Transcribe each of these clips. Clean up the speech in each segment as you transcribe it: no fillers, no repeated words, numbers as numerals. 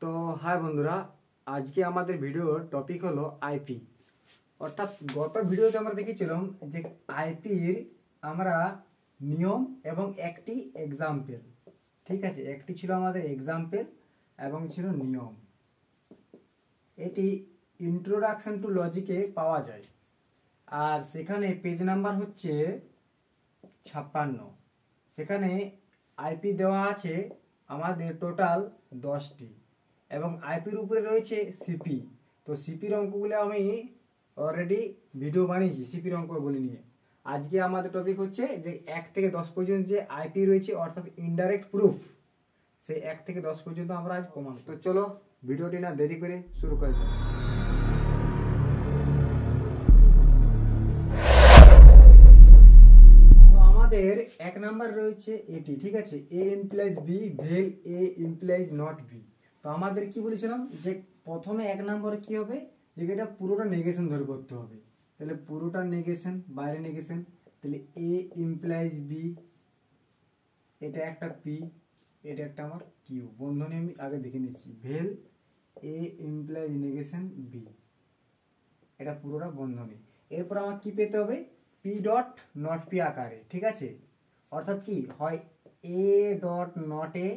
তো হাই বন্ধুরা, আজকে আমাদের ভিডিওর টপিক হলো আইপি। অর্থাৎ গত ভিডিওতে আমরা দেখেছিলাম যে আইপির আমরা নিয়ম এবং একটি এক্সাম্পল। ঠিক আছে, একটি ছিল আমাদের এক্সাম্পল এবং ছিল নিয়ম। এটি ইন্ট্রোডাকশন টু লজিকে পাওয়া যায়, আর সেখানে পেজ নাম্বার হচ্ছে 56। সেখানে আইপি দেওয়া আছে আমাদের টোটাল 10টি এবং আইপির উপরে রয়েছে সিপি। তো সিপির অঙ্কগুলো আমি অলরেডি ভিডিও বানিয়েছি সিপির অঙ্কগুলি নিয়ে। আজকে আমাদের টপিক হচ্ছে যে 1 থেকে 10 পর্যন্ত যে আইপি রয়েছে অর্থাৎ ইনডাইরেক্ট প্রুফ, সেই 1 থেকে 10 পর্যন্ত আমরা আজ প্রমাণ। তো চলো ভিডিওটি না দেরি করে শুরু করা যাক। আমাদের 1 নাম্বার রয়েছে এটি, ঠিক আছে, A implies B vel A implies not B. তো আমাদের কি বলেছিলাম যে প্রথমে 1 নম্বরে কি হবে, যে এটা পুরোটা নেগেশন ধরে করতে হবে। তাহলে পুরোটা নেগেশন, বাইরে নেগেশন, তাহলে এ ইমপ্লাইজ বি, এটা একটা পি, এটা একটা আমার কিউ। বন্ধনী আমি আগে দেখে নিচ্ছি, ভেল এ ইমপ্লাইজ নেগেশন বি, এটা পুরোটা বন্ধনী। এরপর আমার কি পেতে হবে, পি ডট নট পি আকারে, ঠিক আছে। অর্থাৎ কি হয়, এ ডট নট এ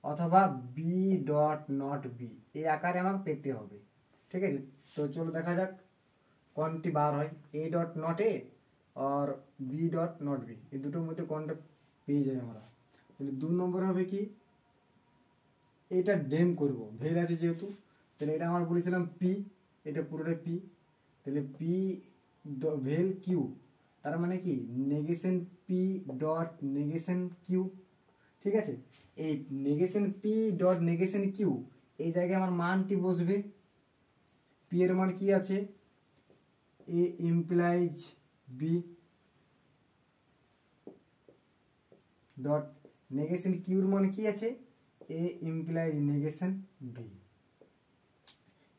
অথবা বি ডট নট বি, এই আকারে আমাকে পেতে হবে, ঠিক আছে। তো চলো দেখা যাক কোনটি বার হয়, এ ডট নট এ আর বি ডট নট বি, এই দুটোর মধ্যে কোনটা পেয়ে যাই আমরা। তাহলে 2 নম্বর হবে কি, এটা ডেম করব, ভেল আছে যেহেতু, তাহলে এটা আমার বলেছিলাম পি, এটা পুরোটা পি, তাহলে পি ভেল কিউ, তার মানে কি negation P dot negation Q, ঠিক আছে। এই negation P dot negation Q, এই জায়গায় আমার মানটি বসবে। পি এর মান কি আছে, A implies B dot negation কিউর মান কি আছে, এ ইমপ্লাইজ নেগেশন বি।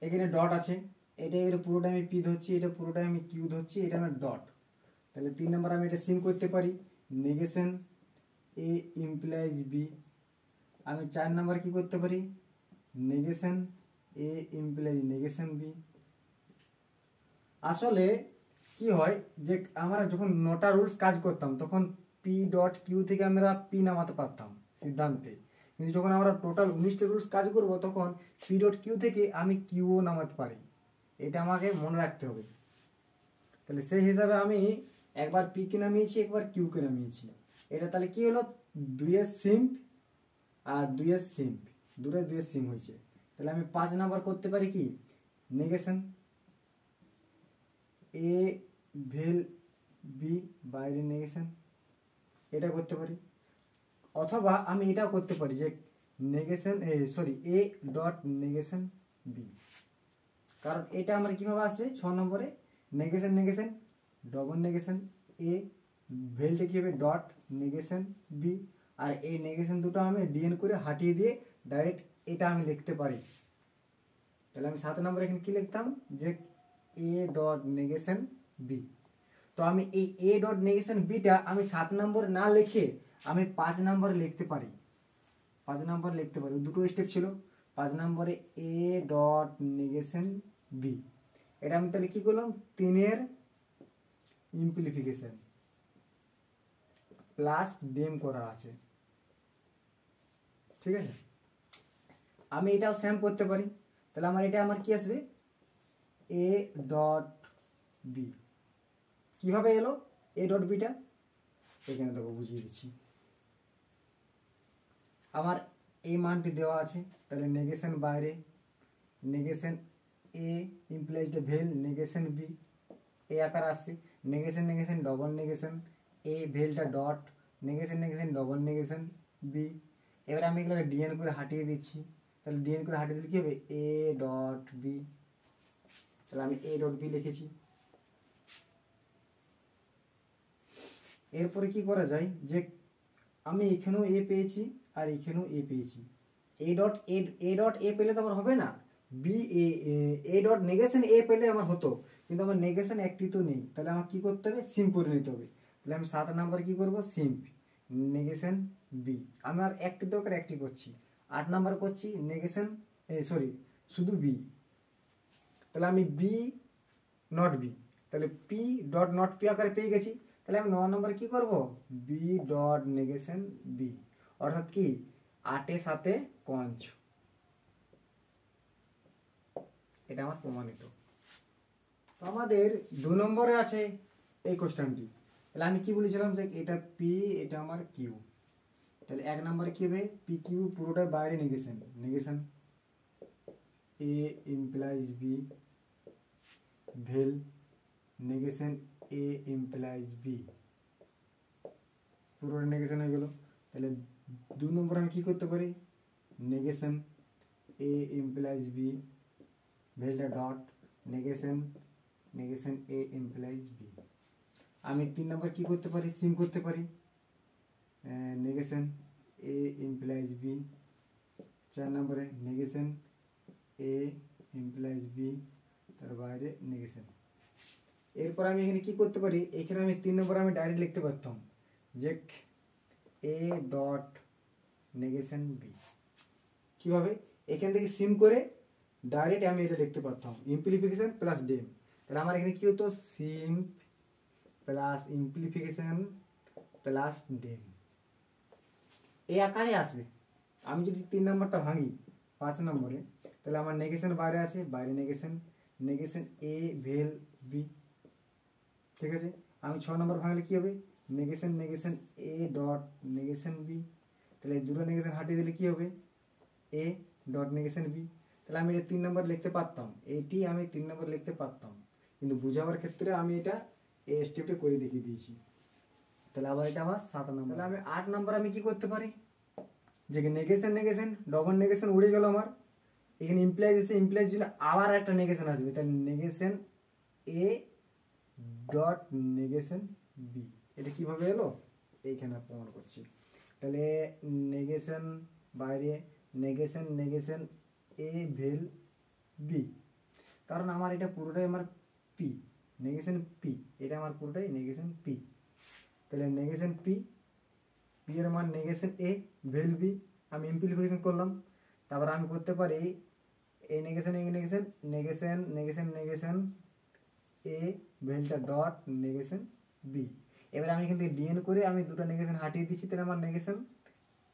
এখানে ডট আছে, এটা এর পুরোটা আমি পি ধরছি, এটা পুরোটা আমি কিউ ধরছি, এটা আমার ডট। তাহলে 3 নম্বর আমি এটা সিম করতে পারি, নেগেশন এ ইমপ্লাইজ বি। আমি 4 নম্বর কি করতে পারি, negation A implies negation B. আসলে কি হয় যে আমরা যখন নোটা রুলস কাজ করতাম তখন পি ডট কিউ থেকে আমরা পি নামাতে পারতাম সিদ্ধান্তে, কিন্তু যখন আমরা টোটাল 19টা রুলস কাজ করব তখন পি ডট কিউ থেকে আমি কিউও নামাতে পারি, এটা আমাকে মনে রাখতে হবে। তাহলে সেই হিসাবে আমি একবার পি কে নামিয়েছি, একবার কিউ কে নামিয়েছি। এটা তাহলে কি হলো, 2 সিম্প আর 2 সিম্প, দুটো 2 সিম হয়েছে। তাহলে আমি 5 নাম্বার করতে পারি কি, নেগেশন এ ভেল বি বাইরে নেগেশন, এটা করতে পারি। অথবা আমি এটাও করতে পারি যে negation A dot negation B, কারণ এটা আমার কিভাবে আসবে 6 নম্বরে, negation negation double negation A, ভেলটা কি হবে ডট নেগেশন বি, আর এই নেগেশন দুটো আমি ডিএন করে হাটিয়ে দিয়ে ডাইরেক্ট এটা আমি লিখতে পারি। তাহলে আমি 7 নম্বরে এখানে কি লিখতাম, যে এ ডট নেগেশন বি। তো আমি এই এ ডট নেগেশন বিটা আমি 7 নম্বরে না লিখে আমি 5 নম্বরে লিখতে পারি, 5 নম্বরে লিখতে পারি। দুটো স্টেপ ছিল, 5 নম্বরে এ ডট নেগেশন বি, এটা আমি তাহলে কি করলাম, 3-এর ইমপ্লিফিকেশন প্লাস ডেম করা আছে, ঠিক আছে। আমি এটাও সেম করতে পারি, তাহলে আমার এটা আমার কি আসবে, এ ডট বি। কিভাবে এলো এ ডট বিটা, এখানে দেখো বুঝিয়ে দিচ্ছি। আমার এই মানটি দেওয়া আছে, তাহলে নেগেশন বাইরে, negation A implies vel negation B, এই আকার আসছে। Negation negation double negation A, ভেলটা dot negation negation double negation B. এবার আমি এগুলো ডিএন করে হাটিয়ে দিচ্ছি, তাহলে ডিএন করে হাটিয়ে দিলে কি হবে, এ ডট বি। তাহলে আমি এ ডট বি লিখেছি। এরপরে কি করা যায়, যে আমি এখানেও এ পেয়েছি আর এখানেও এ পেয়েছি, এ ডট এ পেলে তো আমার হবে না, বি এ ডট নেগেশন এ পেলে আমার হতো, কিন্তু আমার নেগেশন একটি তো নেই। তাহলে আমার কি করতে হবে, সিম্প করে নিতে হবে। তাহলে আমি 7 নম্বরে কি করব, সিম্প নেগেশন বি। আমার একটি দরকার, একটি করছি। 8 নম্বর করছি নেগেশন সরি শুধু বি, তাহলে আমি বি নট বি, তাহলে পি ডট নট পি আকারে পেয়ে গেছি। তাহলে আমি 9 নম্বরে কি করব, বি ডট নেগেশন বি, অর্থাৎ কি 8 সাথে কঞ্চ, এটা আমার প্রমাণিত। তো আমাদের 2 নম্বরে আছে এই কোশ্চেনটি। তাহলে আমি কি বলেছিলাম যে এটা পি, এটা আমার কিউ। তাহলে 1 নম্বরে কি হবে, পি কিউ পুরোটা বাইরে negation, negation A implies B vel negation A implies B, পুরোটা নেগেশন হয়ে গেল। তাহলে 2 নম্বর আমি কি করতে পারি, নেগেশন এ ইমপ্লাইজ বি ভেলটা dot negation, negation A implies B. আমি 3 নম্বর কি করতে পারি, সিম করতে পারি, নেগেশন এ ইমপ্লাইজ বি। 4 নম্বরে নেগেশন এ ইমপ্লাইজ বি, তার বাইরে নেগেশন। এরপর আমি এখানে কি করতে পারি, এখানে আমি 3 নম্বর আমি ডাইরেক্ট লিখতে পারতাম যে এ ডট নেগেশন বি। কিভাবে, এখান থেকে সিম করে ডাইরেক্ট আমি এটা লিখতে পারতাম, ইমপ্লিফিকেশন প্লাস ডেম। তাহলে আমার এখানে কি হতো, সিম প্লাস ইমপ্লিফিকেশন প্লাস ডেম এই আকারে আসবে। আমি যদি 3 নম্বরটা ভাঙি 5 নম্বরে, তাহলে আমার নেগেশন বাইরে আছে, বাইরে negation, negation A vel B, ঠিক আছে। আমি 6 নম্বর ভাঙলে কি হবে, negation negation A dot negation B, তাহলে দুটো নেগেশন হাটিয়ে দিলে কি হবে, এ ডট নেগেশন বি। তাহলে আমি এটা 3 নম্বর লিখতে পারতাম, এটি আমি 3 নম্বর লিখতে পারতাম, কিন্তু বোঝাবার ক্ষেত্রে আমি এটা এই স্টেপটা করে দেখিয়ে দিয়েছি। তাহলে আবার এটা আমার 7 নম্বর। তাহলে আমি 8 নম্বর আমি কি করতে পারি, যে নেগেশন নেগেশন ডবল নেগেশন উড়ে গেল আমার, এখানে ইমপ্লাইজ আছে, ইমপ্লাইজ জন্য আবার একটা নেগেশন আসবে, তাহলে negation A dot negation B. এটা কিভাবে এলো, এইখানে প্রমাণ করছি। তাহলে নেগেশন বাইরে negation, negation A vel B, কারণ আমার এটা পুরোটাই আমার পি, নেগেশন পি, এটা আমার পুরোটাই নেগেশন পি। তাহলে নেগেশন পি, পি এর মান নেগেশন এ ভেল বি, আমি ইমপ্লিফিকেশন করলাম। তারপর আমি করতে পারি এই নেগেশন, এই negation, negation negation negation A ভেলটা ডট নেগেশন বি। এবার আমি এখান থেকে ডিএন করে আমি দুটো নেগেশন হাটিয়ে দিচ্ছি, তাহলে আমার negation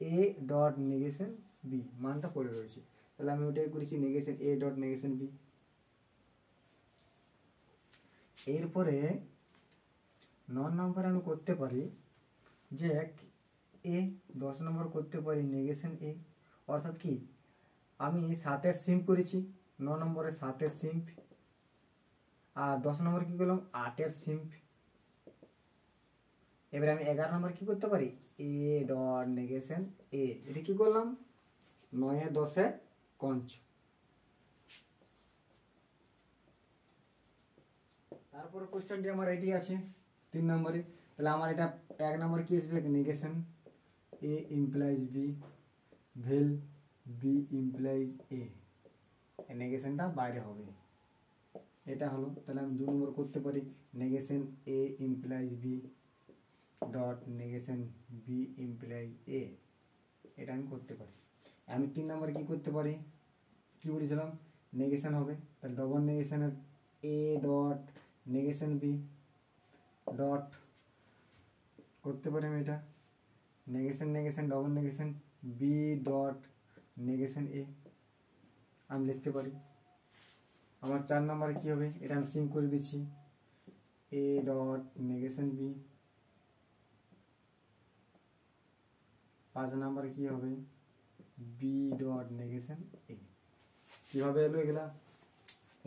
A dot negation B মানটা পড়ে রয়েছে। তাহলে আমি ওটাই করেছি negation A dot negation B. এরপরে 9 নম্বরে আমি করতে পারি যে এ, 10 নম্বর করতে পারি নেগেশন এ, অর্থাৎ কি আমি 7-এর সিম করেছি, 9 নম্বরে 7-এর সিম, আর 10 নম্বর কি করলাম 8-এর সিম। এবারে আমি 11 নম্বর কি করতে পারি, এ ডট নেগেশন এ, এটা কি করলাম 9-10 কঞ্চ। তারপর কোশ্চেনটি আমার এটি আছে 3 নম্বরে। তাহলে আমার এটা 1 নম্বর কি আসবে, negation A implies B vel B implies A, নেগেশনটা বাইরে হবে, এটা হলো। তাহলে আমি 2 নম্বর করতে পারি negation A implies B dot negation B implies A, এটা আমি করতে পারি। আমি 3 নম্বরে কি করতে পারি, কি বলেছিলাম নেগেশন হবে, তাহলে ডবল নেগেশনের A dot negation B dot করতে পারি আমি এটা negation negation double negation B dot negation A আমি লিখতে পারি। আমার 4 নম্বরে কি হবে, এটা আমি সিম করে দিচ্ছি, এ ডট নেগেশন বি। 5 নম্বরে কি হবে, বি ডট নেগেশন এ। কীভাবে এলো এগুলা,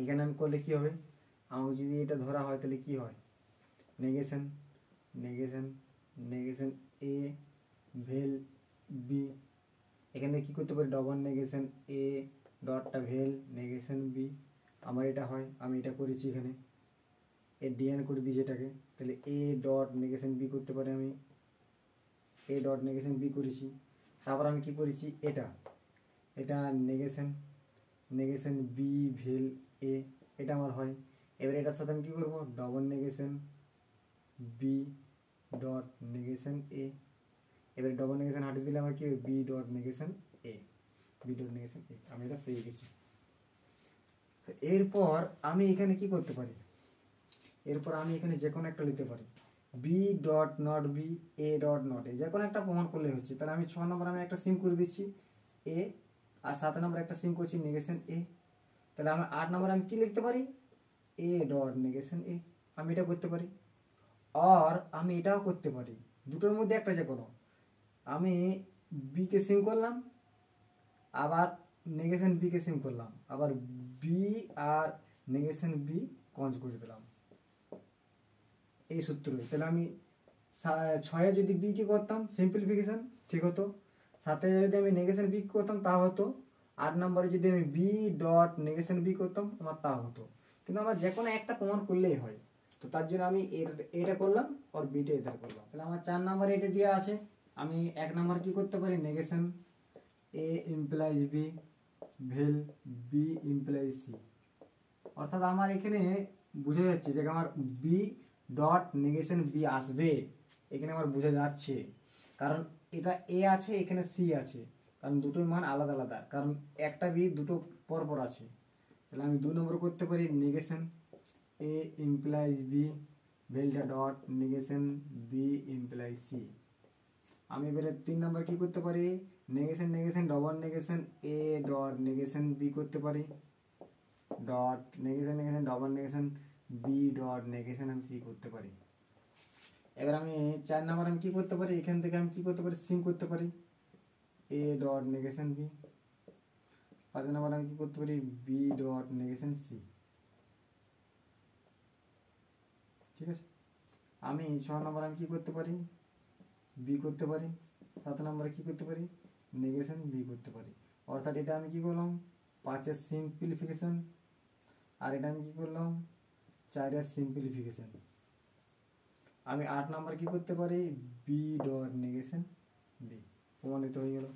এখানে আমি করলে কি হবে, আমার যদি এটা ধরা হয় তাহলে কি হয়, negation negation negation A vel B, এখানে কি করতে পারি double negation A ডটটা well negation B, আমার এটা হয়, আমি এটা করেছি এখানে এ ডিএন করে দিয়েছি এটাকে। তাহলে এ ডট নেগেশন বি করতে পারি, আমি এ ডট নেগেশন বি করেছি। তারপর আমি কি করেছি, এটা এটা negation negation B vel A, এটা আমার হয়। এবার এটার সাথে আমি কী করবো, double negation B dot negation A, এবার ডবল নেগেশন হাটিয়ে দিলে আমার কি হবে, B dot negation A. B dot negation A, আমি এটা পেয়ে গেছি। তো এরপর আমি এখানে কি করতে পারি, এরপর আমি এখানে যে কোনো একটা নিতে পারি, B dot not B, A dot not A, যে কোনো একটা প্রমাণ করলে হচ্ছে। তাহলে আমি 6 নম্বর আমি একটা সিম করে দিচ্ছি এ, আর 7 নম্বর একটা সিম করছি নেগেশন এ। তাহলে আমি 8 নম্বর আমি কি লিখতে পারি, এ ডট নেগেশন এ, আমি এটা করতে পারি। আর আমি এটাও করতে পারি, দুটোর মধ্যে একটা যে কোনো, আমি বি কে সিম করলাম, আবার নেগেশন বি কে সিম করলাম, আবার বি আর নেগেশন বি কঞ্জ করে দিলাম, এই সূত্র। তাহলে আমি 6-এ যদি বি কে করতাম সিম্পলিফিকেশন ঠিক হতো, 7-এ যদি আমি নেগেশন বি করতাম তা হতো, 8 নম্বরে যদি আমি বি ডট নেগেশন বি করতাম আমার তা হতো। কিন্তু আমার যে কোনো একটা প্রমাণ করলেই হয়, তো তার জন্য আমি এটা করলাম আর বিটা এটা করলাম। তাহলে আমার 4 নম্বরে এটা দেওয়া আছে, আমি 1 নম্বর কি করতে পারি, negation A implies B vel B implies C. অর্থাৎ আমার এখানে বোঝা যাচ্ছে যে আমার বি ডট নেগেশন বি আসবে, এখানে আমার বোঝা যাচ্ছে, কারণ এটা এ আছে এখানে সি আছে, কারণ দুটোই মান আলাদা আলাদা, কারণ একটা বি দুটো পরপর আছে। তাহলে আমি 2 নম্বর করতে পারি নেগেশন এ ইমপ্লাইজ বি ভেলটা dot negation B implies C. আমি এবারে 3 নম্বর কি করতে পারি, negation negation double negation A dot negation B করতে পারি, dot negation negation double negation B dot negation আমি সি করতে পারি। এবার আমি 4 নম্বর আমি কি করতে পারি, এখান থেকে আমি কি করতে পারি, সিম করতে পারি এ ডট নেগেশন বি। 5 নম্বর আমি কি করতে পারি, বি ডট নেগেশন সি। ঠিক আছে, আমি 6 নম্বর আমি কি করতে পারি, বি করতে পারি। 7 নম্বরে কি করতে পারি, নেগেশন বি করতে পারি। অর্থাৎ এটা আমি কি করলাম, 5-এর সিম্পলিফিকেশন, আর এটা আমি কি করলাম, 4-এর সিম্পলিফিকেশন। আমি 8 নম্বর কি করতে পারি, বি ডট নেগেশন বি, প্রমাণিত হয়ে গেল।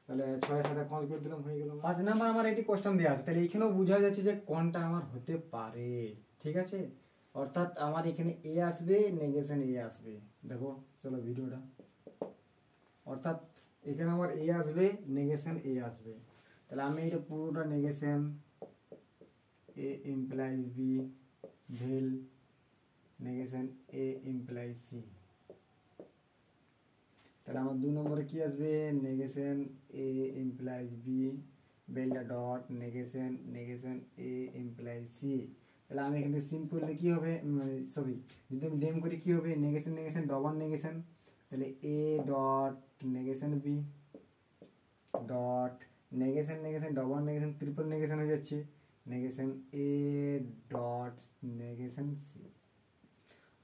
তাহলে 6-এর সাথে কজ করে দিলাম, হয়ে গেল। 5 নম্বর আমার এটি কোশ্চেন দেওয়া আছে, তাহলে এখানেও বোঝা যাচ্ছে যে কোনটা আমার হতে পারে। ঠিক আছে, অর্থাৎ আমার এখানে এ আসবে, নেগেশন এ আসবে। দেখো চলো ভিডিওটা, অর্থাৎ এখানে আমার এ আসবে, নেগেশন এ আসবে। তাহলে আমি এটা পুরোটা negation A implies B vel negation A implies C. তাহলে আমার 2 নম্বরে কি আসবে, নেগেশন এ ইমপ্লাইজ বি বেলটা dot negation negation A implies C. তাহলে আমি এখানে সিম করলে কি হবে, সরি যদি আমি ডেম করি কি হবে, নেগেশন নেগেশন ডবল নেগেশন, তাহলে A dot negation B dot negation negation double negation triple negation হয়ে যাচ্ছে, negation A dot negation C.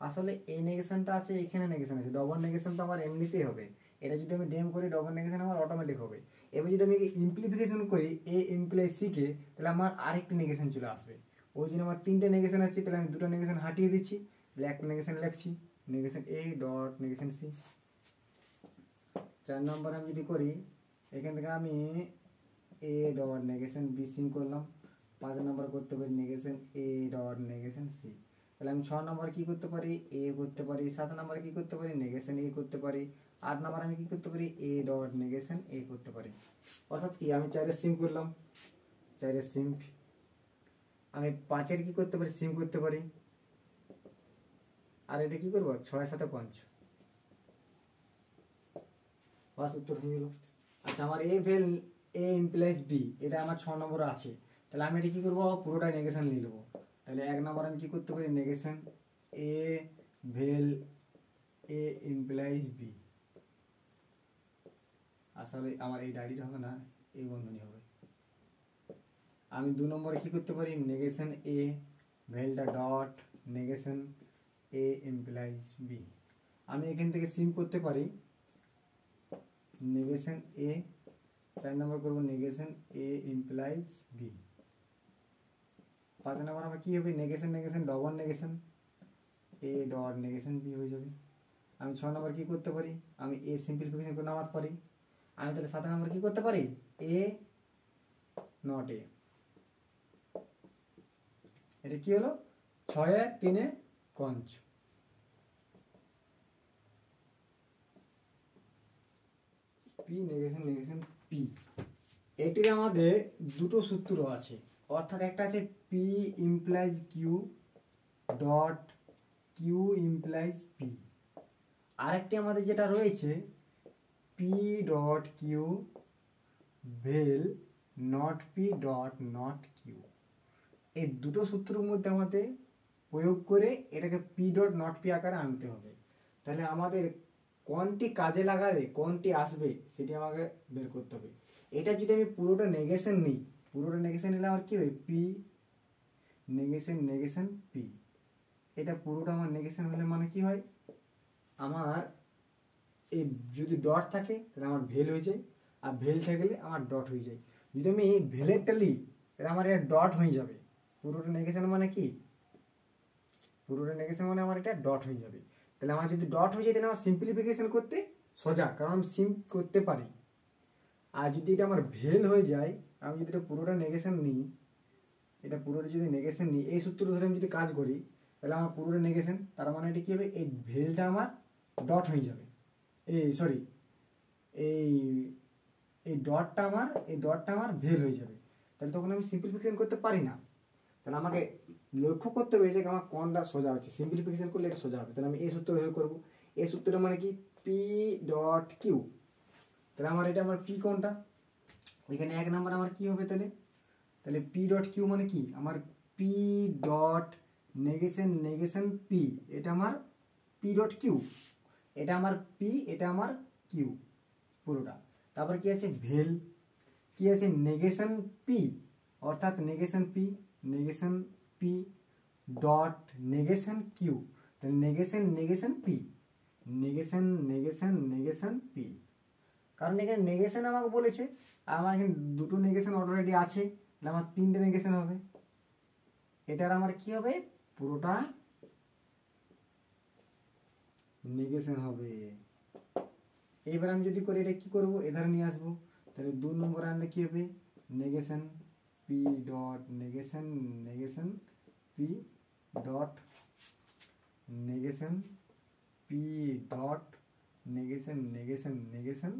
আসলে এই নেগেশনটা আছে, এখানে নেগেশন আছে, ডবল নেগেশন তো আমার এমনিতেই হবে, এটা যদি আমি ডেম করি ডবল নেগেশন আমার অটোমেটিক হবে। এবার যদি আমি ইমপ্লিফিকেশন করি এ ইমপ্লাই সি কে, তাহলে আমার আরেকটি নেগেশন চলে আসবে। ওই জন্য আমার 3টে নেগেশন আছে, তাহলে আমি 2টা নেগেশন হাটিয়ে দিচ্ছি, তাহলে একটা নেগেশন লিখছি negation A dot negation C. 4 number আমি যদি করি, এখান থেকে আমি এ ডট নেগেশন বি সিম করলাম। 5 নম্বর করতে পারি negation A dot negation C. তাহলে আমি 6 নম্বর কি করতে পারি, এ করতে পারি। 7 নম্বরে কি করতে পারি, নেগেশন এ করতে পারি। 8 নম্বর আমি কি করতে পারি, এ ডট নেগেশন এ করতে পারি। অর্থাৎ কি আমি 4-এর সিম করলাম, 4-এর সিম। আমি 5-এর কি করতে পারি, সিম করতে পারি। আর এটা কি করবো, 6-এর সাথে 5, বাস উত্তর হয়ে গেল। আচ্ছা, আমার এ ভেল এ ইমপ্লাইজ বি, এটা আমার 6 নম্বরে আছে, তাহলে আমি এটা কি করবো, পুরোটাই নেগেশন নিয়ে নেবো। তাহলে 1 নম্বর আমি কি করতে পারি, negation A vel A implies B. আসলে আমার এই ডায়রিটা হবে না, এই বন্ধনী হবে। আমি 2 নম্বরে কি করতে পারি, নেগেশন এ ভেলটা dot negation A implies B. আমি এখান থেকে সিম করতে পারি নেগেশন এ, 4 নম্বর করবো negation A implies B. 5 number আমার কি হবে, negation negation double negation A dot negation B হয়ে যাবে। আমি 6 নম্বর কি করতে পারি, আমি এ সিম্পলিফিকেশন করে নামাতে পারি। আমি তাহলে 7 নম্বর কি করতে পারি, এ নট এ। এটা কি হলো, 6-3 কঞ্চ। পি নেগেশন নেগেশন পি, এটির আমাদের দুটো সূত্র আছে, অর্থাৎ একটা আছে P implies Q dot Q implies P, আরেকটি আমাদের যেটা রয়েছে P dot Q vel not P dot not Q. এই দুটো সূত্রের মধ্যে আমাদের প্রয়োগ করে এটাকে পি ডট নট পি আকারে আনতে হবে। তাহলে আমাদের কোনটি কাজে লাগালে কোনটি আসবে সেটি আমাকে বের করতে হবে। এটা যদি আমি পুরোটা নেগেশন নিই, পুরোটা নেগেশন নিলে আমার কী হবে, পি নেগেশন নেগেশন পি, এটা পুরোটা আমার নেগেশন হলে মানে কি হয়, আমার এই যদি ডট থাকে তাহলে আমার ভেল হয়ে যায়, আর ভেল থাকলে আমার ডট হয়ে যায়। যদি আমি ভেলেরটা নিই তাহলে আমার এটা ডট হয়ে যাবে। পুরোটা নেগেশন মানে কি, পুরোটা নেগেশন মানে আমার এটা ডট হয়ে যাবে। তাহলে আমার যদি ডট হয়ে যায় তাহলে আমার সিম্পলিফিকেশন করতে সোজা, কারণ আমি সিম করতে পারি। আর যদি এটা আমার ভেল হয়ে যায়, আমি যদি এটা পুরোটা নেগেশন নিই, এটা পুরোটা যদি নেগেশন নিই, এই সূত্র ধরে আমি যদি কাজ করি তাহলে আমার পুরোটা নেগেশন, তার মানে এটা কী হবে, এই ভেলটা আমার ডট হয়ে যাবে, এই সরি এই এই ডটটা আমার ভেল হয়ে যাবে। তাহলে তখন আমি সিম্পলিফিকেশন করতে পারি না। তাহলে আমাকে লক্ষ্য করতে হবে যে আমার কোনটা সোজা হচ্ছে, সিম্পলিফিকেশন করলে এটা সোজা হবে। তাহলে আমি এই সূত্র ধরে করবো। এই সূত্রটা মানে কি, পি ডট কিউ, তাহলে আমার এটা আমার পি কোনটা, এখানে এক নাম্বার আমার কি হবে, তাহলে তাহলে পি ডট কিউ মানে কি, আমার P dot negation negation P, এটা আমার পি ডট কিউ, এটা আমার পি, এটা আমার কিউ পুরোটা। তারপর কি আছে ভেল, কি আছে নেগেশন পি, অর্থাৎ negation P dot negation Q, তাহলে negation negation P, negation negation negation P. কারণ এখানে নেগেশন আমাকে বলেছে, আমার এখানে দুটো নেগেশন অলরেডি আছে, তাহলে আমার তিনটে নেগেশন হবে। এটার আমার কি হবে, পুরোটা নেগেশন হবে। এবার আমি যদি করি এটা কি করবো, এধারে নিয়ে আসবো, তাহলে 2 নম্বর আনলে কি হবে, negation P dot negation negation P dot negation P dot negation negation negation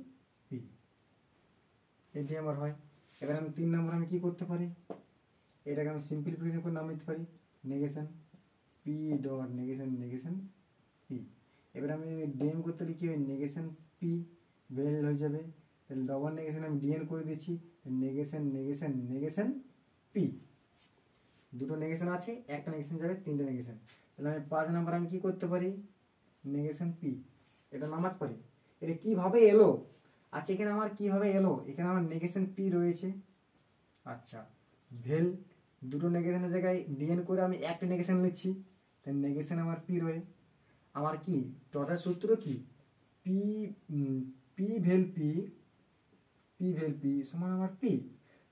P, এটি আমার হয়। এবার আমি 3 নম্বর আমি কি করতে পারি, এটাকে আমি সিম্পলিফিকেশন করে নাম দিতে পারি negation P dot negation negation P. এবার আমি ডিএম করতে হলে কি হবে, নেগেশন পি ভেল হয়ে যাবে, তাহলে ডবল নেগেশন আমি ডিএন করে দিচ্ছি, নেগেশন নেগেশন নেগেশন পি। দুটো নেগেশন আছে, একটা নেগেশন যাবে, তিনটে নেগেশন। তাহলে আমি 5 নাম্বার আমি কি করতে পারি, নেগেশন পি, এটা নামাতে পারি। এটা কিভাবে এলো, আচ্ছা এখানে আমার কিভাবে এলো, এখানে আমার নেগেশন পি রয়েছে, আচ্ছা ভেল দুটো নেগেশনের জায়গায় ডিএন করে আমি একটা নেগেশন নিচ্ছি, তাই নেগেশন আমার পি রয়ে, আমার কি টোটাল সূত্র কি, পি পি ভেল পি সমান আমার পি।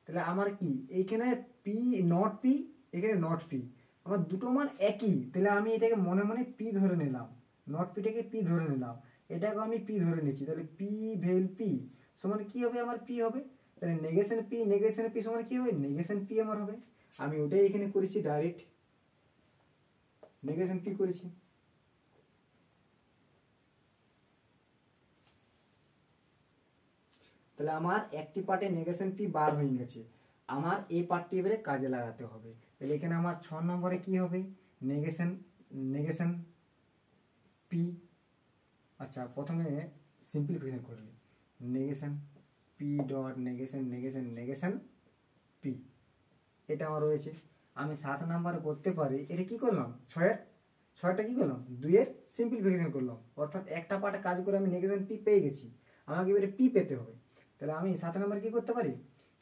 তাহলে আমার কি এইখানে পি নট পি, এখানে নট পি, আমার দুটো মান একই, তাহলে আমি এটাকে মনে মনে পি ধরে নিলাম, নট পিটাকে পি ধরে নিলাম, এটাকে আমি পি ধরে নিচ্ছি। তাহলে পি ভেল পি সমান কি হবে, আমার পি হবে। তাহলে নেগেশন পি সমান কি হবে, নেগেশন পি আমার হবে। আমি ওটাই এখানে করেছি, ডাইরেক্ট নেগেশন পি করেছি। তাহলে আমার একটি পার্টে নেগেশন পি বার হয়ে গেছে, আমার এই পার্টটি এবারে কাজে লাগাতে হবে। তাহলে এখানে আমার 6 নম্বরে কি হবে, নেগেশন পি, আচ্ছা প্রথমে সিম্পলিফিকেশন করলে negation P dot negation negation negation P, এটা আমার রয়েছে। আমি 7 নাম্বারে করতে পারি, এটা কি করলাম, 6টা কি করলাম, 2-এর সিম্পলিফিকেশন করলাম, অর্থাৎ একটা পার্টে কাজ করে আমি নেগেশন পি পেয়ে গেছি, আমাকে এবারে পি পেতে হবে। তাহলে আমি 7 নাম্বার কি করতে পারি,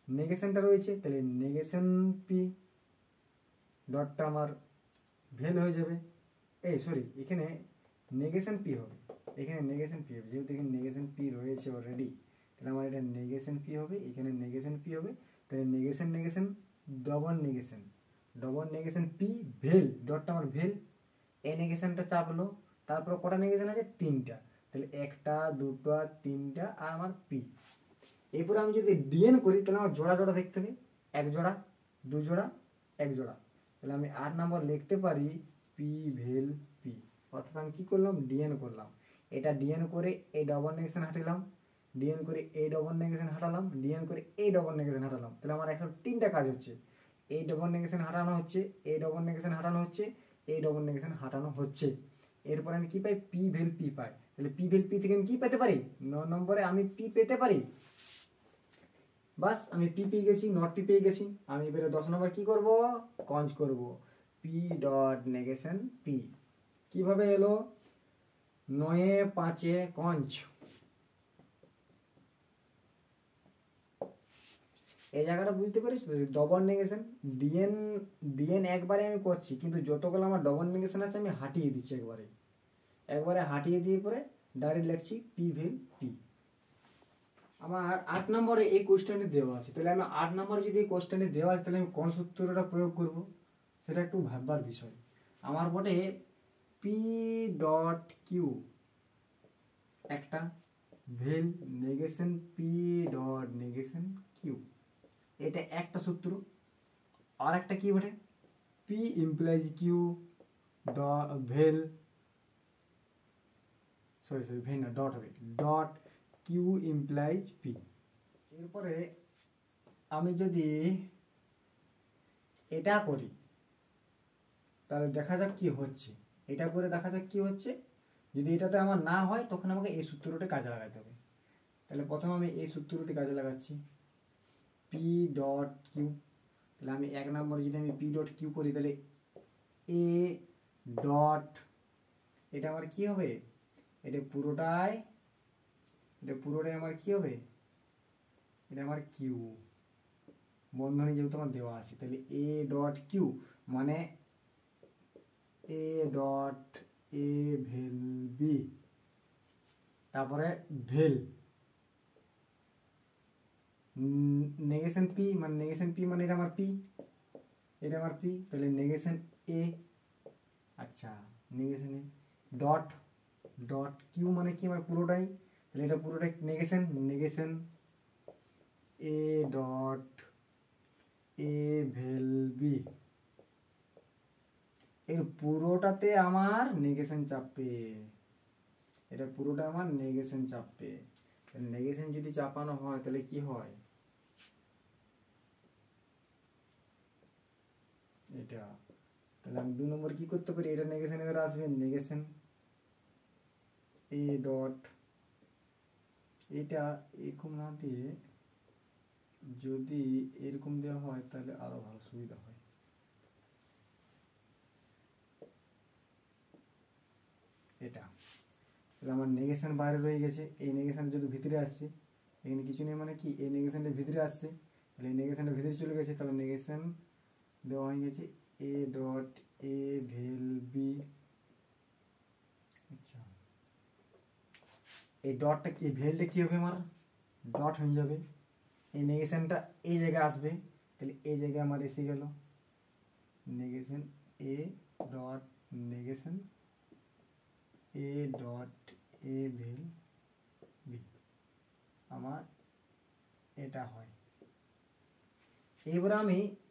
নেগেশনটা রয়েছে, তাহলে নেগেশন পি ডটটা আমার ভেল হয়ে যাবে, এই সরি এখানে নেগেশন পি হবে, এখানে নেগেশন পি হবে, যেহেতু এখানে নেগেশন পি রয়েছে অলরেডি, তাহলে আমার এটা নেগেশন পি হবে, এখানে নেগেশন পি হবে, তাহলে negation negation double negation P vel ডটটা আমার ভেল, এই নেগেশনটা চাপলো, তারপর কটা নেগেশন আছে, 3টা, তাহলে 1টা 2টা 3টা আর আমার পি। এরপর আমি যদি ডিএন করি তাহলে আমার জোড়া জোড়া দেখতে হবে, 1 জোড়া 2 জোড়া 1 জোড়া, তাহলে আমি 8 নম্বর লিখতে পারি পি ভেল পি, অর্থাৎ আমি কি করলাম, ডিএন করলাম, এটা ডিএন করে এই ডবল নেগেশন হাঁটালাম, ডিএন করে এ ডবল নেগেশন হাঁটালাম, ডিএন করে এ ডবল নেগেশন হাঁটালাম, তাহলে আমার একসাথে তিনটা কাজ হচ্ছে। এ ডবল নেগেশন হাঁটানো হচ্ছে, এ ডবল নেগেশন হাঁটানো হচ্ছে, এ ডবল নেগেশন হাঁটানো হচ্ছে। এরপরে আমি কি পাই? পি ভ্যাল পি পাই। তাহলে পি ভ্যাল পি থেকে আমি কি পেতে পারি? 9 নম্বরে আমি পি পেতে পারি। বাস আমি পি পেয়ে গেছি, নট পি পেয়ে গেছি। আমি এবারে 10 নম্বর কি করব? কঞ্জ করব। P dot negation P. কিভাবে এলো? 9 5 কঞ্জ। এই জায়গাটা বুঝতে পারিস? ডবল নেগেশন ডিএন ডিএন একবারে আমি করছি, কিন্তু যতগুলো আমার ডবল নেগেশন আছে আমি হাঁটিয়ে দিচ্ছি একবারে হাঁটিয়ে দিয়ে পরে ডাইরেক্ট লিখছি পি ভ্যাল পি। আমার 8 নম্বরে এই কোশ্চেনটি দেওয়া আছে, তাহলে আমি 8 নম্বরে যদি এই কোশ্চেনটি দেওয়া আছে তাহলে আমি কোন সূত্রটা প্রয়োগ করব সেটা একটু ভাববার বিষয়। আমার বটে পি ডট কিউ একটা, vel negation P dot negation Q, এটা একটা সূত্র। আর একটা কি বটে? P implies Q dot vel, sorry vel না, ডট হবে, ডট কিউ ইমপ্লাইজ পি। এরপরে আমি যদি এটা করি তাহলে দেখা যাক কি হচ্ছে। এটা করে দেখা যাক কি হচ্ছে। যদি এটাতে আমার না হয় তখন আমাকে এই সূত্রটা কাজে লাগাতে হবে। তাহলে প্রথমে আমি এই সূত্রটি কাজে লাগাচ্ছি, পি ডট কিউ। তাহলে আমি 1 নম্বরে যদি আমি পি ডট কিউ করি তাহলে এ ডট, এটা আমার কি হবে? এটা পুরোটাই আমার কি হবে? এটা আমার কিউ, বন্ধনী যেহেতু আমার দেওয়া আছে। তাহলে এ ডট কিউ মানে এ ডট এ ভেল বি, তারপরে ভেল নেগেশন পি মানে এটা আমার পি, তাহলে নেগেশন এ, আচ্ছা negation A dot dot Q মানে কি? আমার পুরোটাই, তাহলে এটা পুরোটাই negation A dot A vel B. এর পুরোটাতে আমার নেগেশন চাপবে, এটা পুরোটা আমার নেগেশন চাপবে। নেগেশন যদি চাপানো হয় তাহলে কি হয়? এটা, তাহলে আমি 2 নম্বর কি করতে পারি? এটা নেগেশন এর আসবে, নেগেশন এ ডট, এটা এরকম না দিয়ে যদি এরকম দেওয়া হয় তাহলে আরো ভালো সুবিধা হয়। এটা তাহলে আমার নেগেশন বাইরে রয়ে গেছে, এই নেগেশন যদি ভিতরে আসছে, এখানে কিছু নেই মানে কি? এই নেগেশনটা ভিতরে আসছে, তাহলে এই নেগেশনটা ভিতরে চলে গেছে, তাহলে নেগেশন দেওয়া হয়ে গেছে এ ডট এ ভেল বি। আচ্ছা এই ডটটা কি, ভেলটা কি হবে? আমার ডট হয়ে যাবে, এই নেগেশনটা এই জায়গায় আসবে, তাহলে এই জায়গায় আমার এসে গেল negation A dot negation A dot A vel B, আমার এটা হয়।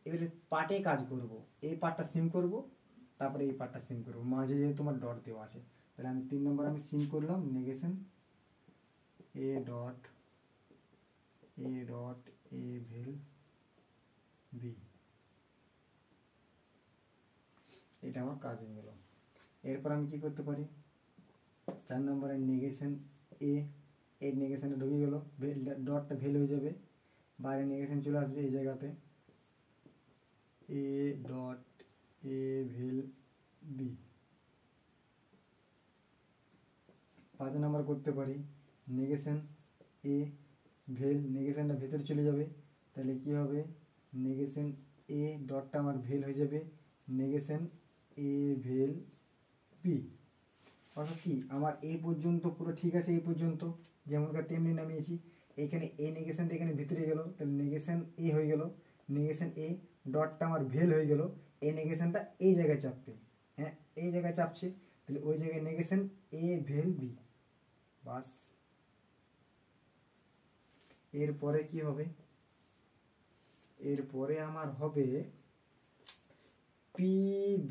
এবারে পার্টে কাজ করব, এই পার্টটা সিম করব, তারপরে এই পার্টটা সিম করব, মাঝে যেহেতু তোমার ডট দেওয়া আছে। তাহলে আমি 3 নম্বর আমি সিম করলাম, negation A dot A vel B, এটা আমার কাজ হয়ে গেল। এরপর আমি কি করতে পারি? 4 নম্বরে নেগেশন এ, এই নেগেশনে ঢুকে গেল, ডটটা ভেল হয়ে যাবে, বাইরে নেগেশন চলে আসবে এই জায়গাতে, এ dot A vel B. 5 number করতে পারি নেগেশন এ ভেল, নেগেশনটা ভেতরে চলে যাবে, তাহলে কি হবে? নেগেশন এ ডটটা আমার ভেল হয়ে যাবে, নেগেশন এ ভেল বি। অর্থাৎ কি আমার এই পর্যন্ত পুরো ঠিক আছে, এই পর্যন্ত যেমনকার তেমনি নামিয়েছি। এইখানে এ নেগেশনটা এখানে ভিতরে গেল, তাহলে নেগেশন এ হয়ে গেল, নেগেশন এ ডটটা আমার ভেল হয়ে গেল, এই নেগেশনটা এই জায়গায় চাপবে, হ্যাঁ এই জায়গায় চাপছে, তাহলে ওই জায়গায় নেগেশন এ ভেল বি। বাস এরপরে কি হবে? এরপরে আমার হবে পি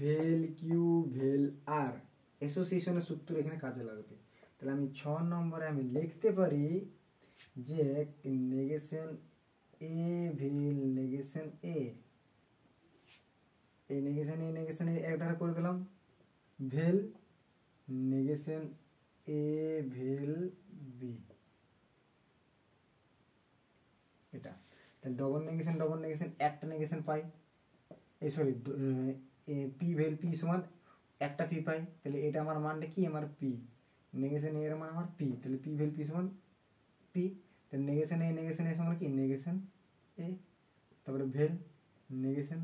ভেল কিউ ভেল আর, অ্যাসোসিয়েশনের সূত্র এখানে কাজে লাগবে। তাহলে আমি 6 নম্বরে আমি লিখতে পারি যে নেগেশন এ ভেল নেগেশন এ, এই নেগেশন এক ধারা করে দিলাম, ভেল নেগেশন এ ভেল বি, এটা তাহলে ডবল নেগেশন একটা নেগেশন পাই, এই সরি পি ভেল পি সমান একটা পি পাই, তাহলে এটা আমার মানটা কি, আমার পি, নেগেশন এর মান আমার পি, তাহলে পি ভেল পি সমান পি, তাহলে নেগেশন এ সমান কি নেগেশন এ, তারপরে ভেল নেগেশন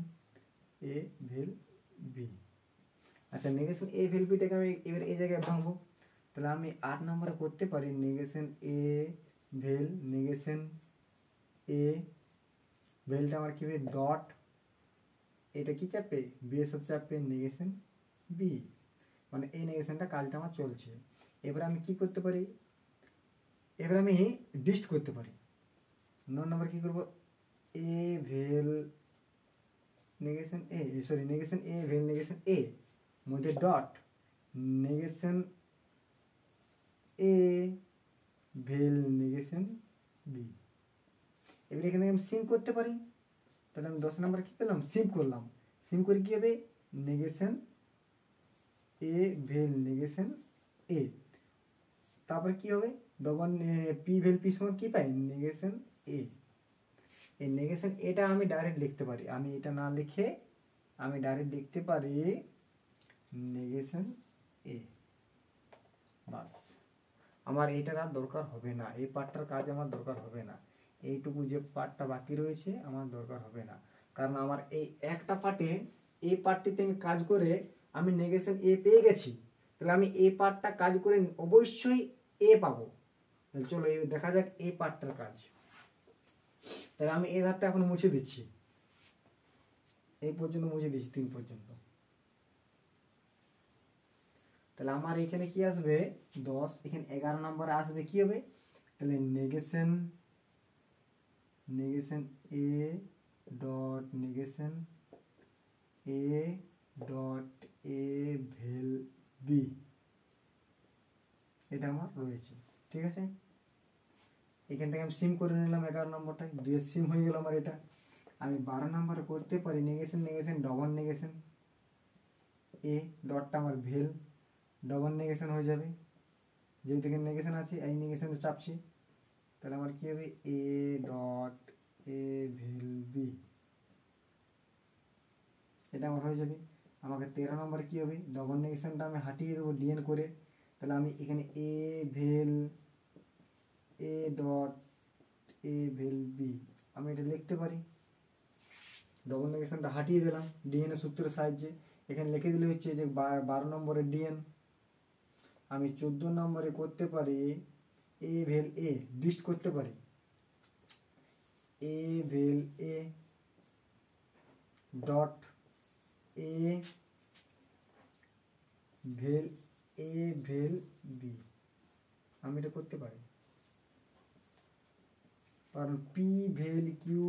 এ ভেল বি। আচ্ছা নেগেশন এ ভেল বিটাকে আমি এবার এই জায়গায় ভাঙবো, তাহলে আমি 8 নম্বরে করতে পারি negation A vel negation A ভেলটা আমার কি হবে ডট, এটা কি চাপে বি এর সাথে চাপে নেগেশন বি, মানে এই নেগেশনটা কাজটা আমার চলছে। এবার আমি কি করতে পারি, এবার আমি ডিস্ট করতে পারি। 9 নম্বর কি করব, এ vel negation A sorry negation A vel negation এ মধ্যে dot negation A vel negation B. এবার এখানে আমি সিম করতে পারি, তাহলে আমি 10 নম্বর কি করলাম সিম করলাম, সিম করে কি হবে নেগেশন এ ভেল নেগেশন এ, তারপরে কি হবে ডবল পি ভেল পি সমান কি পাই নেগেশন এ, এই নেগেশন এটা আমি ডাইরেক্ট লিখতে পারি, আমি এটা না লিখে আমি ডাইরেক্ট লিখতে পারি নেগেশন এ, বাস আমার এইটার আর দরকার হবে না, এই পার্টটার কাজ আমার দরকার হবে না, এইটুকু যে পার্টটা বাকি রয়েছে আমার দরকার হবে না, কারণ আমার এই একটা পার্টে এই পার্টটিতে আমি কাজ করে আমি নেগেশন এ পেয়ে গেছি, তাহলে আমি এই পার্টটা কাজ করে অবশ্যই এ পাবো। চলো এই দেখা যাক এই পার্টটার কাজ, তাহলে আমি এই ধারটা এখন মুছে দিচ্ছি, এই পর্যন্ত মুছে দিচ্ছি 3 পর্যন্ত, তাহলে আমার এখানে কি আসবে 10, এখানে 11 নম্বরে আসবে কি হবে, তাহলে negation A dot negation A dot A vel B, এটা আমার রয়েছে, ঠিক আছে। এখান থেকে আমি সিম করে নিলাম 11 নম্বরটা, 2 সিম হয়ে গেল আমার এটা। আমি 12 নম্বরে করতে পারি নেগেশন ডবল নেগেশন এ ডটটা আমার ভেল ডবল নেগেশন হয়ে যাবে, যেহেতু এখানে নেগেশন আছে এই নেগেশনে চাপছি, তাহলে আমার কি হবে এ ডট এ ভেল বি, এটা আমার হয়ে যাবে। আমাকে 13 নম্বরে কি হবে ডবল নেগেশনটা আমি হাঁটিয়ে দেবো ডিএন করে, তাহলে আমি এখানে এ vel A dot A vel B আমি এটা লিখতে পারি, ডবল নেগেশনটা হাঁটিয়ে দিলাম ডিএন এর সূত্রের সাহায্যে, এখানে লিখে দিলে হচ্ছে যে 12 নম্বরের ডিএন। আমি 14 নম্বরে করতে পারি এ ভেল এ ডিস্ট করতে পারি, এ vel A dot A vel B, আমি এটা করতে পারি, কারণ পি ভেল কিউ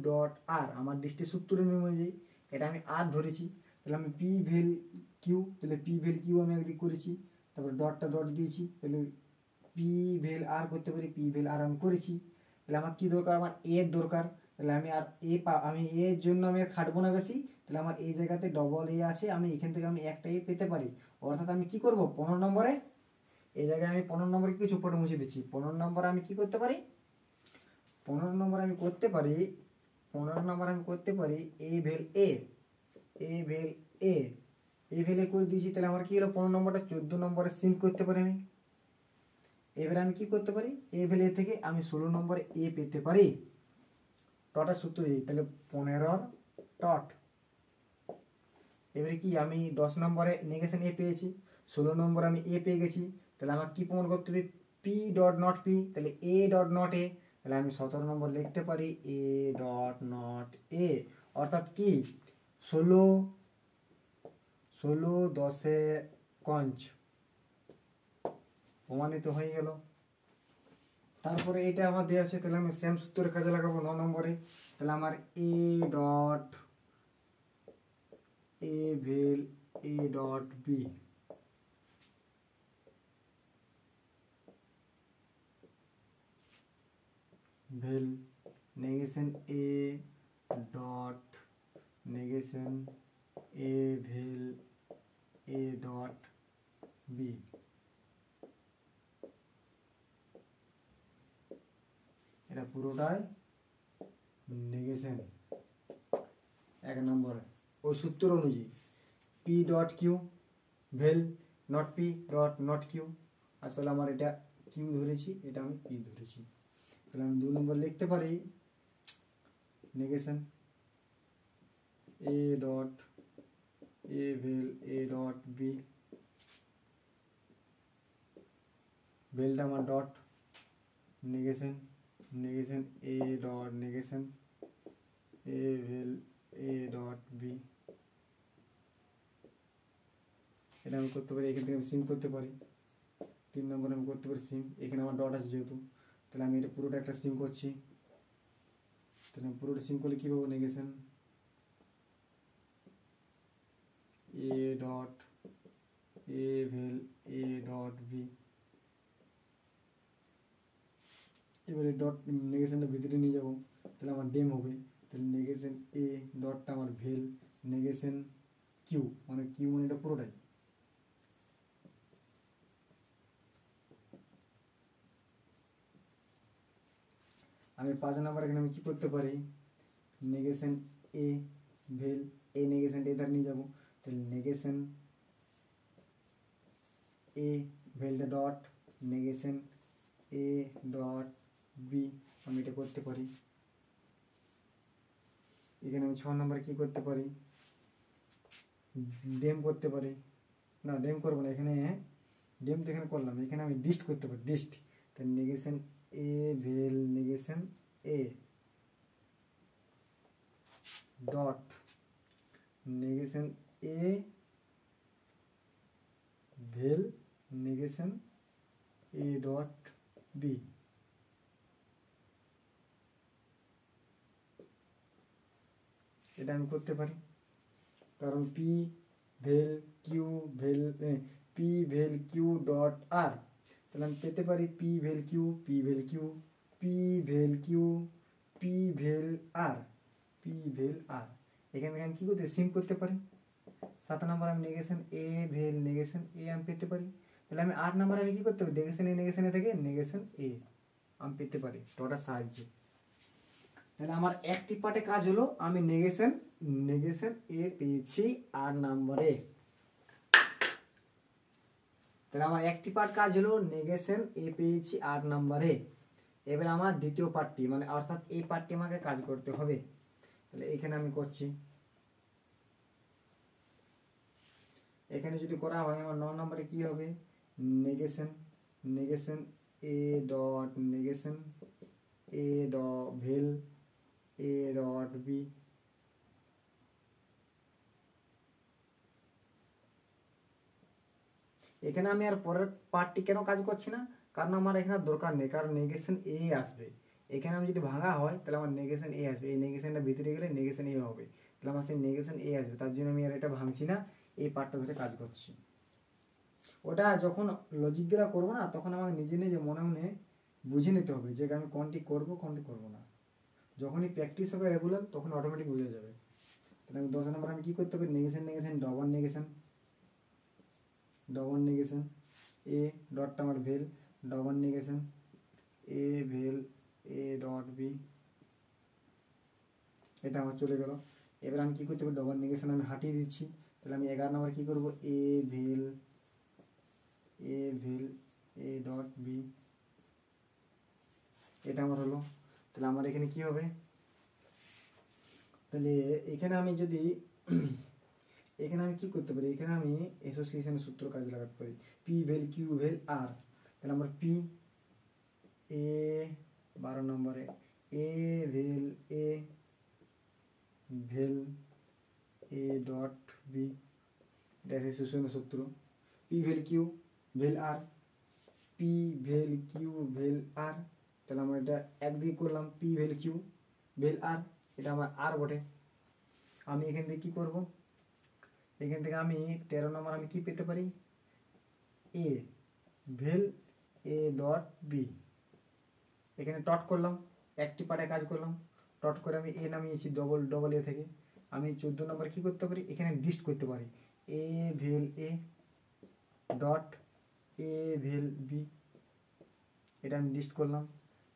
ডট আর আমার ডিস্টের সূত্র অনুযায়ী এটা আমি আর ধরেছি, তাহলে আমি পি ভেল কিউ, তাহলে পি ভেল কিউ আমি একদিক করেছি, তারপরে ডটটা ডট দিয়েছি, তাহলে পি ভেল আর করতে পারি, পি ভেল আর আমি করেছি, তাহলে আমার কি দরকার আমার এর দরকার, তাহলে আমি আর আমি এর জন্য আমি আর খাটবো না বেশি, তাহলে আমার এই জায়গাতে ডবল এ আছে, আমি এখান থেকে আমি একটা এ পেতে পারি, অর্থাৎ আমি কি করব 15 নম্বরে এই জায়গায় আমি 15 নম্বরে কিছু উপরে মুছে দিচ্ছি, 15 নম্বরে আমি কি করতে পারি 15 নম্বর আমি করতে পারি 15 নম্বর আমি করতে পারি এ ভেল এ ভেল এ ভেল এ করে দিয়েছি, তাহলে আমার কি হলো 15 নম্বরটা 14 নম্বরে সিম করতে পারি আমি, এবারে আমি কি করতে পারি এ ভেল এ থেকে আমি 16 নম্বরে এ পেতে পারি, টটা সূত্র দিই, তাহলে 15 টট, এবারে কি আমি 10 নম্বরে নেগেশন এ পেয়েছি, 16 নম্বরে আমি এ পেয়ে গেছি, তাহলে আমার কি প্রমাণ করতে হবে পি ডট নট পি, তাহলে এ ডট নট এ, তাহলে আমি 17 নম্বর লিখতে পারি এ ডট নট এ, অর্থাৎ কি 16 10 কঞ্চ প্রমাণিত হয়ে গেল। তারপরে এটা আমার দেওয়া আছে, তাহলে আমি সেম সূত্রের কাজে লাগাবো 9 নম্বরে, তাহলে আমার A dot A vel A dot B, vel negation A dot negation A vel A dot B. এটা পুরোটাই নেগেশন। এক নম্বর ওই সূত্র অনুযায়ী P dot Q vel not P dot not Q, আসলে আমার এটা কিউ ধরেছি, এটা আমি পি ধরেছি। তাহলে আমি 2 নম্বর লিখতে পারি negation A dot A vel A dot B, ভেলটা আমার dot negation negation A dot negation A vel A dot B. এটা আমি করতে পারি, এখান থেকে আমি সিম করতে পারি। 3 নম্বর আমি করতে পারি সিম, এখানে আমার ডট আছে যেহেতু, তাহলে আমি এটা পুরোটা একটা সিম করছি। তাহলে আমি পুরোটা সিম করলে কী পাবো, negation A dot A vel A dot B. এবারে ডট নেগেশনটা ভিতরে নিয়ে যাবো, তাহলে আমার ডেম হবে। তাহলে নেগেশন এ ডটটা আমার ভেল নেগেশন কিউ, মানে কিউ মানে এটা পুরোটাই। আমি 5 নম্বর এখানে আমি কি করতে পারি, নেগেশন এ ভেল এ নেগেশনটা এধার নিয়ে যাবো, তাহলে নেগেশন এ ভেলটা dot negation A dot B, আমি এটা করতে পারি। এখানে আমি 6 নম্বরে কি করতে পারি, ডেম করতে পারি। না ডেম করবো না, এখানে ডেম তো এখানে করলাম, এখানে আমি ডিস্ট করতে পারি, ডিস্ট। তাহলে negation A vel negation A dot negation A vel negation A dot B. এটা আমি করতে পারি, কারণ P vel Q vel P vel Q dot R, তাহলে আমি পেতে পারি P vel Q P vel Q P vel Q P vel R P vel R. এখানে আমি কী করতে সিম করতে পারি। 7 নম্বর আমি negation A vel negation A আমি পেতে পারি। তাহলে আমি 8 নম্বরে আমি কী করতে পারি, নেগেশন এ থেকে নেগেশন এ আমি পেতে পারি ডটার সাহায্যে। তাহলে আমার একটি পার্টে কাজ হলো, আমি নেগেশন এ পেয়েছি 8 নম্বরে। তাহলে আমার একটি পার্ট কাজ হলো নেগেশন এ পেয়েছি 8 নম্বরে। এবার আমার দ্বিতীয় পার্টটি, মানে অর্থাৎ এই পার্টটি আমাকে কাজ করতে হবে। তাহলে এখানে আমি করছি, এখানে যদি করা হয় আমার 9 নম্বরে কি হবে, negation A dot negation A dot vel A dot B. এখানে আমি আর পরের পার্টটি কেন কাজ করছি না, কারণ আমার এখানে দরকার নেই, কারণ নেগেশন এ আসবে। এখানে আমি যদি ভাঙা হয় তাহলে আমার নেগেশন এ আসবে, এই নেগেশনটা ভিতরে গেলে নেগেশন এ হবে, তাহলে আমার সেই নেগেশন এ আসবে। তার জন্য আমি আর এটা ভাঙছি না, এই পার্টটা ধরে কাজ করছি। ওটা যখন লজিক দ্বারা করবো না, তখন আমাকে নিজে নিজে মনে মনে বুঝে নিতে হবে যে আমি কোনটি করব কোনটি করবো না। যখনই প্র্যাকটিস হবে রেগুলার, তখন অটোমেটিক বুঝে যাবে। তাহলে আমি 10 নম্বর আমি কী করতে পারি, নেগেশন ডবল নেগেশন এ ডটটা আমার vel double negation A vel A dot B, এটা আমার চলে গেল। এবার আমি কী করতে পারি, ডবল নেগেশন আমি হাঁটিয়ে দিচ্ছি। তাহলে আমি 11 নম্বর কী করবো, এ ভেল এ ডট বি, এটা আমার হলো। তাহলে আমার এখানে কি হবে, তাহলে এখানে আমি যদি এখানে আমি কি করতে পারি, এখানে আমি অ্যাসোসিয়েশনের সূত্র কাজে লাগাতে পারি, পি ভেল কিউ ভেল আর। তাহলে আমার পি এ 12 নম্বরে এ vel A vel A dot B, এটা অ্যাসোসিয়েশনের সূত্র। পি ভেল কিউ ভেল আর পি ভেল কিউ ভেল আর, তাহলে আমরা এটা একদিকে করলাম পি ভেল কিউ ভেল আর, এটা আমার আর বটে। আমি এখান থেকে কী করবো, এখান থেকে আমি 13 নম্বর আমি কি পেতে পারি, এ ভেল এ ডট বি, এখানে ডট করলাম, একটি পার্টে কাজ করলাম, ডট করে আমি এ নামিয়েছি ডবল এ থেকে। আমি 14 নম্বর কী করতে পারি, এখানে লিস্ট করতে পারি এ vel A dot A vel B, এটা আমি লিস্ট করলাম।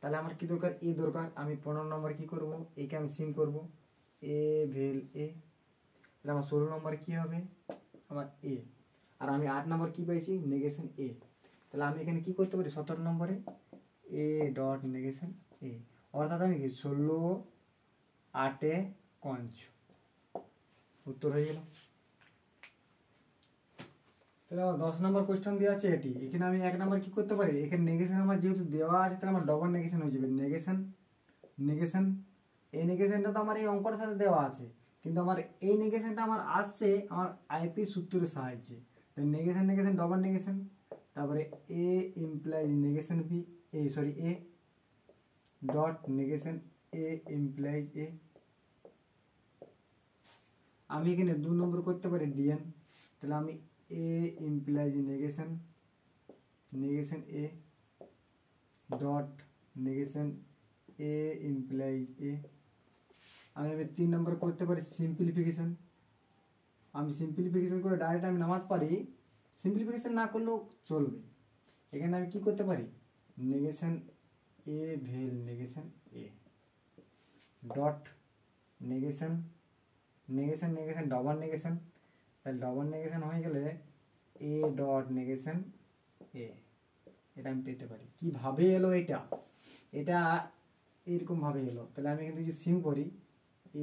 তাহলে আমার কি দরকার, এ দরকার। আমি 15 নম্বর কি করব, একে আমি সিম করব এ ভেল এ। তাহলে আমার 16 নম্বর কি হবে, আমার এ। আর আমি 8 নম্বর কি পেয়েছি, নেগেশন এ। তাহলে আমি এখানে কি করতে পারি, 17 নম্বরে এ ডট নেগেশন এ। অর্থাৎ আমি কি 16 8 কঞ্চ, উত্তর হয়ে গেল। তাহলে আমার 10 নম্বর কোয়েশ্চেন দেওয়া আছে এটি। এখানে আমি 1 নম্বর কি করতে পারি, এখানে নেগেশন আমার যেহেতু দেওয়া আছে তাহলে আমার ডবল নেগেশন হয়ে যাবে। নেগেশন এই নেগেশনটা তো আমার এই অঙ্কটার সাথে দেওয়া আছে, কিন্তু আমার এই নেগেশনটা আমার আসছে আমার আইপি সূত্রের সাহায্যে। তো নেগেশন ডবল নেগেশন, তারপরে A implies negation B, A dot negation A implies A. আমি এখানে 2 নম্বর করতে পারি ডিএন। তাহলে আমি A implies negation A dot negation A implies A. আমি 3 নম্বর করতে পারি সিম্পলিফিকেশন। আমি সিম্পলিফিকেশন করে ডাইরেক্ট আমি নামাতে পারি, সিম্পলিফিকেশন না করলেও চলবে। এখানে আমি কি করতে পারি, negation A vel negation A dot negation double negation. তাহলে ডবল নেগেশন হয়ে গেলে এ ডট নেগেশন এ, এটা আমি পেতে পারি। কিভাবে এলো এটা এরকম ভাবে এলো। তাহলে আমি এখানে যদি সিম করি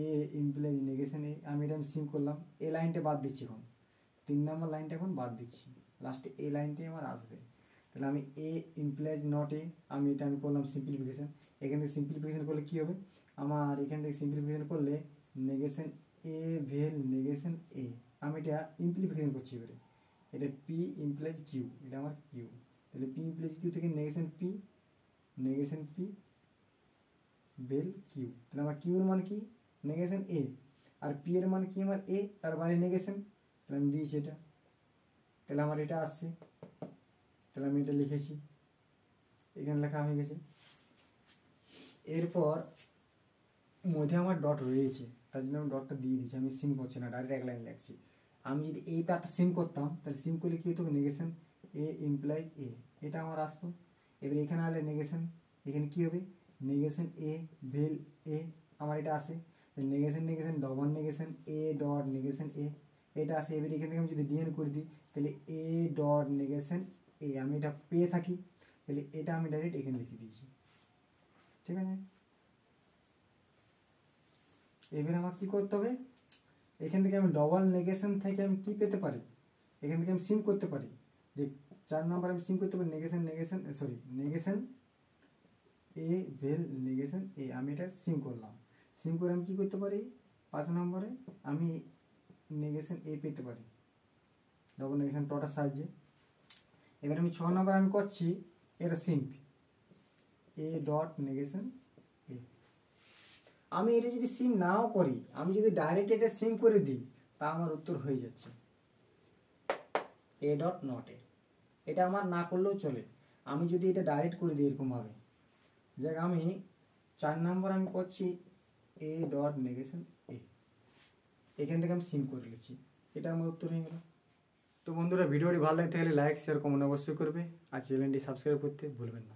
এ ইমপ্লাইজ নেগেশন এ, আমি এটা সিম করলাম। এ লাইনটা বাদ দিচ্ছি, এখন 3 নম্বর লাইনটা এখন বাদ দিচ্ছি, লাস্টে এই লাইনটাই আমার আসবে। তাহলে আমি এ ইমপ্লাইজ নট এ, আমি করলাম সিম্পলিফিকেশন। এখান থেকে সিম্পলিফিকেশন করলে কী হবে, আমার এখান থেকে সিম্পলিফিকেশন করলে negation A vel negation A, আমি এটা ইমপ্লিফিকেশন করছি এবারে। এটা পি ইমপ্লাইজ কিউ, এটা আমার কিউ। তাহলে পি ইমপ্লাইজ কিউ থেকে নেগেশন পি ভেল কিউ। তাহলে আমার কিউর মান কি, নেগেশন এ, আর পি এর মান কি আমার এ, তার বাইরে নেগেশন। তাহলে আমি দিয়েছি এটা, তাহলে আমার এটা আসছে। তাহলে আমি এটা লিখেছি, এখানে লেখা হয়ে গেছে। এরপর মধ্যে আমার ডট রয়েছে, তার জন্য আমি ডটটা দিয়ে দিচ্ছি। আমি সিম করছি না, ডাইরেক্ট 1 লাইন লিখছি। আমি যদি এই পার্টটা সিম করতাম তাহলে সিম করলে কী হতো, নেগেশন এ ইমপ্লাইজ এ, এটা আমার আসতো। এবার এখানে আলে নেগেশন, এখানে কী হবে, নেগেশন এ ভেল এ, আমার এটা আসে। Negation double negation A dot negation A, এটা আসে। এবার এখান থেকে আমি যদি ডিএন করে দিই তাহলে এ ডট নেগেশন এ, আমি এটা পেয়ে থাকি। তাহলে এটা আমি ডাইরেক্ট এখানে লিখে দিয়েছি, ঠিক আছে। এবার আমার কী করতে হবে, এখান থেকে আমি ডবল নেগেশন থেকে আমি কী পেতে পারি, এখান থেকে আমি সিম করতে পারি। যে 4 নম্বর আমি সিম করতে পারি negation A vel negation A, আমি এটা সিম করলাম। সিম করে আমি কী করতে পারি, 5 নম্বরে আমি নেগেশন এ পেতে পারি ডবল নেগেশন ডটার সাহায্যে। এবার আমি 6 নম্বর আমি করছি এটা simp A dot negation A. আমি এটা যদি সিম নাও করি, আমি যদি ডাইরেক্ট এটা সিম করে দিই, তা আমার উত্তর হয়ে যাচ্ছে এ ডট নট এ। এটা আমার না করলেও চলে, আমি যদি এটা ডাইরেক্ট করে দিই এরকমভাবে। যাক আমি 4 নম্বর আমি করছি এ ডট নেগেশন এ, এখান থেকে আমি সিম করে নিচ্ছি, এটা আমার উত্তর হয়ে গেল। তো বন্ধুরা, ভিডিওটি ভালো লাগতে গেলে লাইক শেয়ার কমেন্ট অবশ্যই করবে, আর চ্যানেলটি সাবস্ক্রাইব করতে ভুলবেন না।